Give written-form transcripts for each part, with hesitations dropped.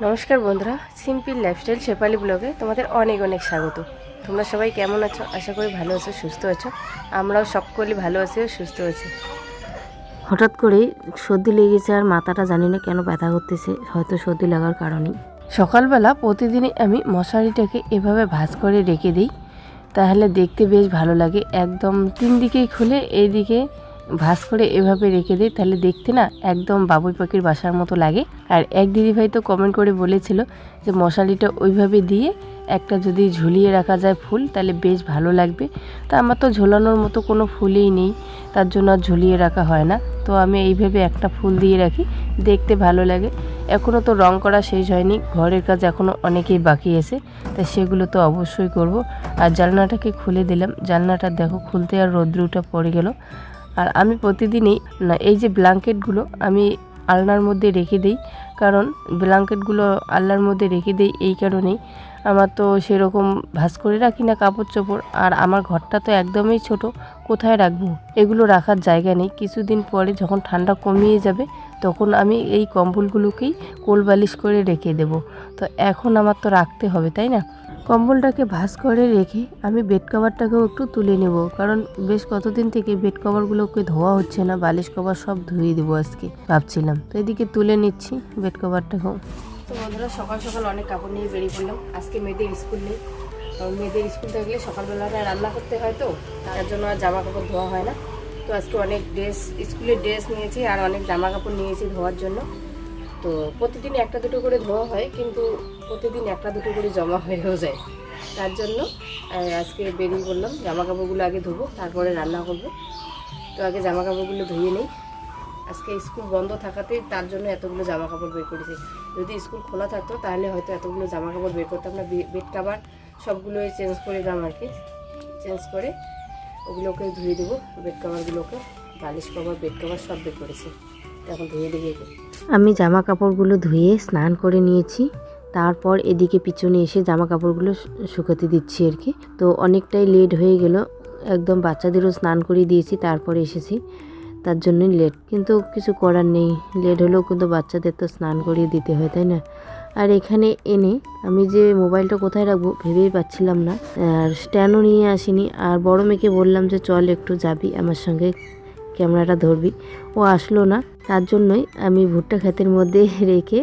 নমস্কার বন্ধুরা, simple lifestyle Shefali ব্লগে তোমাদের অনেক অনেক স্বাগত। তোমরা সবাই কেমন আছো? আশা করি ভালো আছো, সুস্থ আছো। আমরাও সকলে ভালো আছি ও সুস্থ আছি। হঠাৎ করেই সর্দি লেগেছে আর মাথাটা জানি না কেন ব্যথা করতেছে, হয়তো সর্দি লাগার কারণেই। সকালবেলা প্রতিদিনই আমি মশারিটাকে এভাবে ভাঁজ করে রেখে দিই, তাহলে দেখতে বেশ ভালো লাগে। একদম তিন দিকেই খুলে এইদিকে ভাঁজ করে এভাবে রেখে দিই, তাহলে দেখতে না একদম বাবুই পাখির বাসার মতো লাগে। আর এক দিদিভাই তো কমেন্ট করে বলেছিল যে মশারিটা ওইভাবে দিয়ে একটা যদি ঝুলিয়ে রাখা যায় ফুল, তাহলে বেশ ভালো লাগবে। তা আমার তো ঝোলানোর মতো কোনো ফুলই নেই, তার জন্য আর ঝুলিয়ে রাখা হয় না। তো আমি এইভাবে একটা ফুল দিয়ে রাখি, দেখতে ভালো লাগে। এখনও তো রং করা শেষ হয়নি, ঘরের কাজ এখনও অনেকেই বাকি আছে, তাই সেগুলো তো অবশ্যই করব। আর জানলাটাকে খুলে দিলাম, জানলাটা দেখো খুলতে আর রৌদ্রটা পড়ে গেল। আর আমি প্রতিদিনই না এই যে ব্ল্যাঙ্কেটগুলো আমি আলনার মধ্যে রেখে দিই, কারণ ব্ল্যাঙ্কেটগুলো আলনার মধ্যে রেখে দিই এই কারণেই, আমার তো সেরকম ভাঁজ করে রাখি না কাপড় চোপড়। আর আমার ঘরটা তো একদমই ছোট, কোথায় রাখবো? এগুলো রাখার জায়গা নেই। কিছুদিন পরে যখন ঠান্ডা কমিয়ে যাবে তখন আমি এই কম্বলগুলোকেই কোল বালিশ করে রেখে দেব। তো এখন আমার তো রাখতে হবে, তাই না? কম্বলটাকে ভাঁজ করে রেখে আমি বেড কভারটাকেও একটু তুলে নেব, কারণ বেশ কতদিন থেকে বেড কভারগুলোকে ধোয়া হচ্ছে না। বালিশ কভার সব ধুয়ে দেবো আজকে ভাবছিলাম, তো এদিকে তুলে নিচ্ছি বেড কভারটাকেও। তো বন্ধুরা, সকাল সকাল অনেক কাপড় নিয়ে বেরিয়ে পড়লাম। আজকে মেয়েদের স্কুল নেই, মেয়েদের স্কুল থাকলে সকালবেলাটা রান্না করতে হয়, তো তার জন্য আর জামা কাপড় ধোয়া হয় না। তো আজকে অনেক স্কুলের ড্রেস নিয়েছি আর অনেক জামা কাপড় নিয়েছি ধোয়ার জন্য। তো প্রতিদিন একটা দুটো করে ধোয়া হয়, কিন্তু প্রতিদিন একটা দুটো করে জমা হয়েও যায়। তার জন্য আজকে বেরিয়ে পড়লাম। জামা কাপড়গুলো আগে ধোবো, তারপরে রান্না করবো। তো আগে জামা কাপড়গুলো ধুয়ে নিই। আজকে স্কুল বন্ধ থাকাতেই তার জন্য এতগুলো জামা কাপড় বের করেছি। যদি স্কুল খোলা থাকতো তাহলে হয়তো এতগুলো জামা কাপড় বের করতাম না। বেড কাভার সবগুলোই চেঞ্জ করে দিলাম আর কি, চেঞ্জ করে ওগুলোকে ধুয়ে দেবো। বেড কাভারগুলোকে, বালিশ কভার, বেড কাভার সব বের করেছি, এখন ধুয়ে দিয়ে। আমি জামা কাপড়গুলো ধুয়ে স্নান করে নিয়েছি, তারপর এদিকে পিছনে এসে জামা কাপড়গুলো শুকাতে দিচ্ছি আর কি। তো অনেকটাই লেট হয়ে গেল, একদম বাচ্চাদেরও স্নান করে দিয়েছি তারপরে এসেছি, তার জন্যই লেট। কিন্তু কিছু করার নেই, লেট হলেও কিন্তু বাচ্চাদের তো স্নান করিয়ে দিতে হয়, তাই না? আর এখানে এনে আমি যে মোবাইলটা কোথায় রাখবো ভেবেই পাচ্ছিলাম না, আর স্ট্যান্ডও নিয়ে আসিনি। আর বড় মেয়েকে বললাম যে চল একটু যাবি আমার সঙ্গে, ক্যামেরাটা ধরবি। ও আসলো না, তার জন্যই আমি ভুট্টা ক্ষেতের মধ্যে রেখে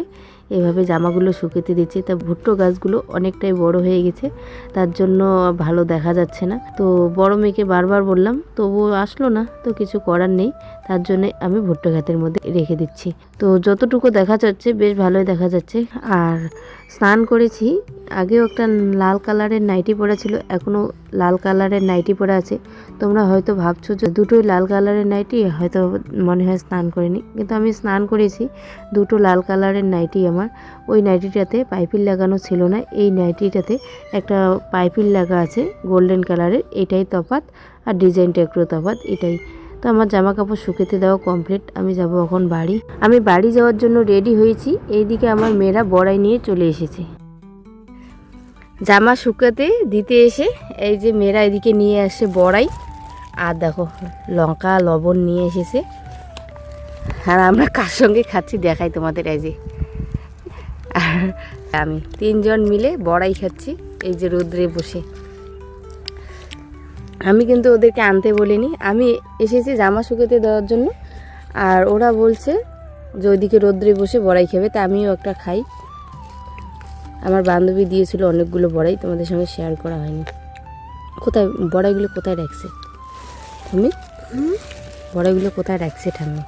এভাবে জামাগুলো শুকাতে দিচ্ছি। তা ভুট্টো গাছগুলো অনেকটাই বড় হয়ে গেছে, তার জন্য ভালো দেখা যাচ্ছে না। তো বড় মেয়েকে বারবার বললাম, তবুও আসলো না। তো কিছু করার নেই, তার জন্য আমি ভুট্টো ক্ষেতের মধ্যে রেখে দিচ্ছি। তো যতটুকু দেখা যাচ্ছে বেশ ভালোই দেখা যাচ্ছে। আর স্নান করেছি, আগেও একটা লাল কালারের নাইটি পরা ছিল, এখনও লাল কালারের নাইটি পরা আছে। তোমরা হয়তো ভাবছো যে দুটোই লাল কালারের নাইটি, হয়তো মনে হয় স্নান করিনি, কিন্তু আমি স্নান করেছি। দুটো লাল কালারের নাইটি আমার। ওই নাইটিটাতে পাইপিল লাগানো ছিল না, এই নাইটিটাতে একটা পাইপিল লাগা আছে গোল্ডেন কালারের, এটাই তফাৎ। আর ডিজাইনটা একটু তফাৎ, এটাই। তো আমার জামা কাপড় শুকাতে দেওয়া কমপ্লিট, আমি যাব এখন বাড়ি। আমি বাড়ি যাওয়ার জন্য রেডি হয়েছি। এইদিকে আমার মেয়েরা বড়াই নিয়ে চলে এসেছে। জামা শুকাতে দিতে এসে এই যে মেয়েরা এদিকে নিয়ে আসে বড়াই, আর দেখো লঙ্কা লবণ নিয়ে এসেছে। আর আমরা কার সঙ্গে খাচ্ছি দেখাই তোমাদের। এই যে আর আমি তিনজন মিলে বড়াই খাচ্ছি, এই যে রোদ্রে বসে। আমি কিন্তু ওদেরকে আনতে বলিনি, আমি এসেছি জামা শুকাতে দেওয়ার জন্য। আর ওরা বলছে যে ওইদিকে রোদ্রে বসে বড়াই খাবে, তা আমিও একটা খাই। আমার বান্ধবী দিয়েছিল অনেকগুলো বড়াই, তোমাদের সঙ্গে শেয়ার করা হয়নি। কোথায় বড়াইগুলো কোথায় রাখছে তুমি? বড়াইগুলো কোথায় রাখছে ঠাম্মি?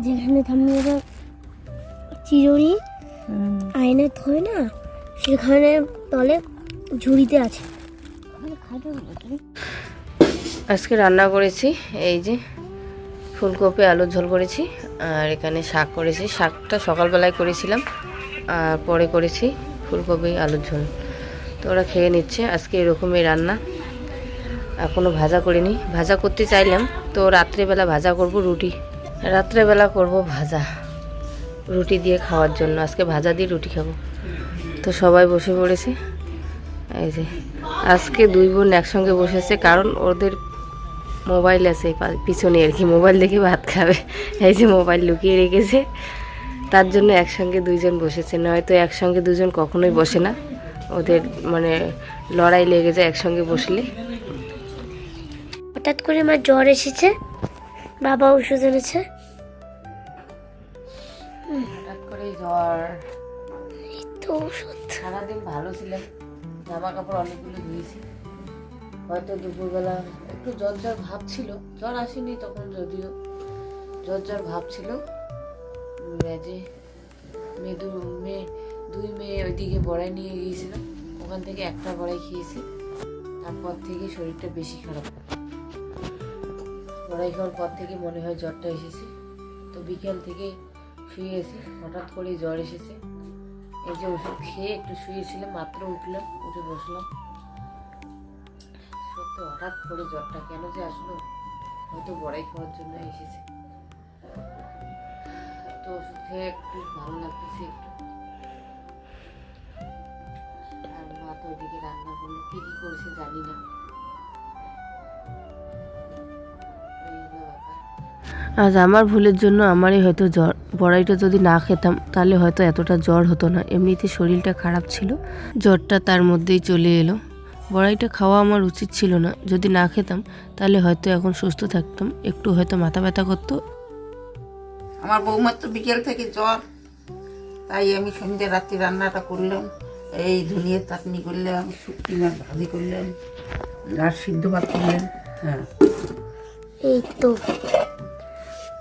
যেখানে ঠাম্মি ওরা চিরুনি আয়না থয় না, সেখানে তলে ঝুড়িতে আছে। আজকে রান্না করেছি এই যে ফুলকপি আলুর ঝোল করেছি, আর এখানে শাক করেছি। শাকটা সকালবেলায় করেছিলাম, আর পরে করেছি ফুলকপি আলুর ঝোল। তো ওরা খেয়ে নিচ্ছে। আজকে এরকমই রান্না, এখনও ভাজা করিনি। ভাজা করতে চাইলাম, তো রাত্রেবেলা ভাজা করব রুটি, রাত্রেবেলা করব ভাজা রুটি দিয়ে খাওয়ার জন্য। আজকে ভাজা দিয়ে রুটি খাবো। তো সবাই বসে পড়েছে। এই যে আজকে দুই বোন একসঙ্গে বসেছে, কারণ ওদের মোবাইল আছে পিছনে আর কি, মোবাইল দেখে ভাত খাবে। এই যে মোবাইল লুকিয়ে রেখেছে, তার জন্য একসঙ্গে দুইজন বসেছে, নয়তো একসঙ্গে দুজন কখনোই বসে না, ওদের মানে লড়াই লেগে যায় একসঙ্গে বসলে। হঠাৎ করে আমার জ্বর এসেছে, বাবা ওষুধ এনেছে। হঠাৎ করে জ্বর, এই তো ওষুধ। সারাদিন ভালো ছিলাম, জামা কাপড় অনেকগুলো ধুয়েছি, হয়তো দুপুরবেলা একটু জ্বর জ্বর ভাব ছিল, জ্বর আসেনি তখন, যদিও জ্বর জ্বর ভাব ছিল। যে দুই মেয়ে ওইদিকে বড়াই নিয়ে গিয়েছিলাম, ওখান থেকে একটা বড়াই খেয়েছি, তারপর থেকে শরীরটা বেশি খারাপ। বড়াই খাওয়ার পর থেকে মনে হয় জ্বরটা এসেছে, তো বিকেল থেকে শুয়েছি, হঠাৎ করে জ্বর এসেছে। এই যে ওষুধ খেয়ে একটু শুয়েছিলাম, মাত্র উঠলাম, উঠে বসলাম, সত্যি হঠাৎ করে জ্বরটা কেন যে আসলো, হয়তো বড়াই খাওয়ার জন্য এসেছে। তো ওষুধ খেয়ে একটু ভালো লাগতেছে একটু। আর মা তো ওইদিকে রান্না করলো, কি কি করেছে জানি না। আজ আমার ভুলের জন্য আমারই হয়তো জ্বর, বড়াইটা যদি না খেতাম তাহলে হয়তো এতটা জ্বর হতো না। এমনিতে শরীরটা খারাপ ছিল, জ্বরটা তার মধ্যেই চলে এলো। বড়াইটা খাওয়া আমার উচিত ছিল না, যদি না খেতাম তাহলে হয়তো এখন সুস্থ থাকতাম, একটু হয়তো মাথা ব্যথা করতো। আমার বৌমার তো বিকেল থেকে জ্বর, তাই আমি সন্ধ্যে রাত্রি রান্নাটা করলাম। এই ধনিয়ার চাটনি করলাম, শুটকি মাছ ভাজি করলাম, আর সিদ্ধ ভাত করলাম। হ্যাঁ, এই তো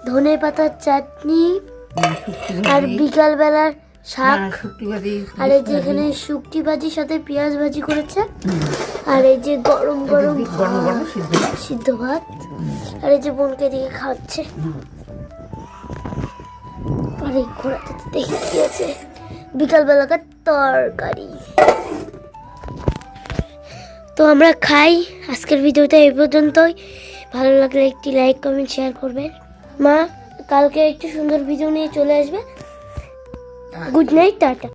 ধনে পাতার চাটনি শুটকি আর ভাজি, বিকাল বেলার শাক, শুটকি ভাজি, আর এই যে এখানে শুটকি ভাজির সাথে পেঁয়াজ ভাজি করেছে, আর এই যে গরম গরম গরম গরম সিদ্ধ ভাত। সিদ্ধ ভাত, আর এই যে বোনকে দিকে খাওয়াচ্ছে। আর এই ঘোড়াটা দেখে দিয়েছে বিকাল বেলাকার তরকারি। তো আমরা খাই। আজকের ভিডিওটা এই পর্যন্তই। ভালো লাগলে একটি লাইক কমেন্ট শেয়ার করবেন। মা কালকে একটু সুন্দর ভিডিও নিয়ে চলে আসবে। Good night, tata.